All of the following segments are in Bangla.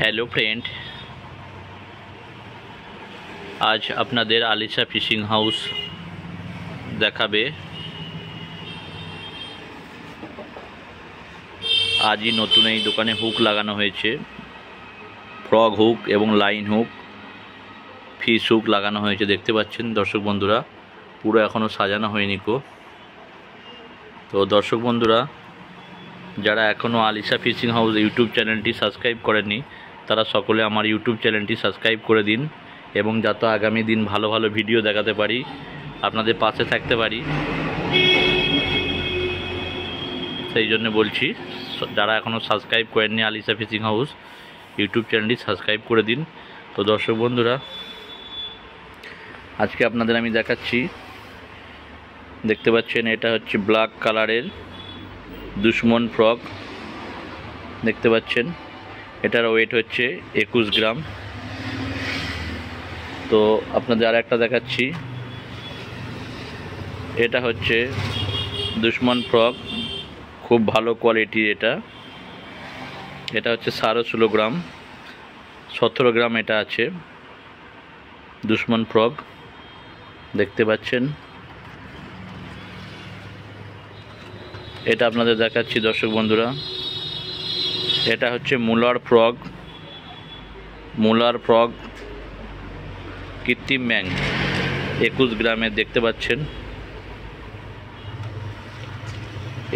হ্যালো ফ্রেন্ড, আজ আপনাদের আলিশা ফিশিং হাউস দেখাবে। আজই নতুন এই দোকানে হুক লাগানো হয়েছে, ফ্রগ হুক এবং লাইন হুক, ফিশ হুক লাগানো হয়েছে। দেখতে পাচ্ছেন দর্শক বন্ধুরা, পুরো এখনও সাজানো হয়নি কো। তো দর্শক বন্ধুরা, যারা এখনও আলিশা ফিশিং হাউস ইউটিউব চ্যানেলটি সাবস্ক্রাইব করেননি, তারা সকলে আমার ইউটিউব চ্যানেলটি সাবস্ক্রাইব করে দিন, এবং যাতে আগামী দিন ভালো ভালো ভিডিও দেখাতে পারি, আপনাদের পাশে থাকতে পারি, সেই জন্য বলছি যারা এখনও সাবস্ক্রাইব করেননি আলিশা ফিশিং হাউস ইউটিউব চ্যানেলটি সাবস্ক্রাইব করে দিন। তো দর্শক বন্ধুরা, আজকে আপনাদের আমি দেখাচ্ছি, দেখতে পাচ্ছেন এটা হচ্ছে ব্ল্যাক কালারের দুশ্মন ফ্রগ। দেখতে পাচ্ছেন এটার ওয়েট হচ্ছে 21 গ্রাম। তো আপনাদের আর একটা দেখাচ্ছি, এটা হচ্ছে দুশ্মন ফ্রগ, খুব ভালো কোয়ালিটির। এটা হচ্ছে 16.5 গ্রাম, 17 গ্রাম এটা আছে দুশ্মন ফ্রগ। দেখতে পাচ্ছেন এটা আপনাদের দেখাচ্ছি দর্শক বন্ধুরা, এটা হচ্ছে মুলার ফ্রগ কৃত্রিম ব্যাং, 21 গ্রামের। দেখতে পাচ্ছেন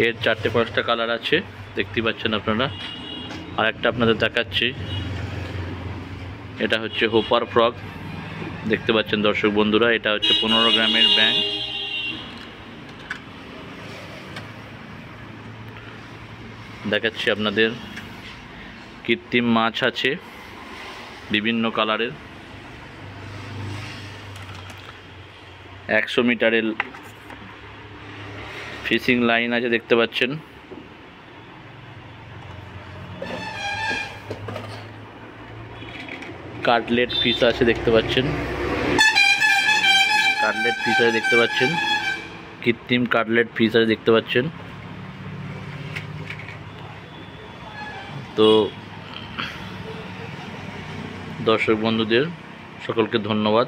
এর 4-5টা কালার আছে, দেখতে পাচ্ছেন আপনারা। আর একটা আপনাদের দেখাচ্ছি, এটা হচ্ছে হোপার ফ্রগ। দেখতে পাচ্ছেন দর্শক বন্ধুরা, এটা হচ্ছে 15 গ্রামের ব্যাং। দেখাচ্ছি আপনাদের কৃত্রিম মাছ আছে বিভিন্ন কালারের, 100 মিটারের ফিশিং লাইন আছে। দেখতে পাচ্ছেন কাটলেট ফিশ আছে, দেখতে পাচ্ছেন কাটলেট ফিশ আছে, দেখতে পাচ্ছেন কৃত্রিম কাটলেট ফিশ আছে, দেখতে পাচ্ছেন। তো দর্শক বন্ধুদের সকলকে ধন্যবাদ।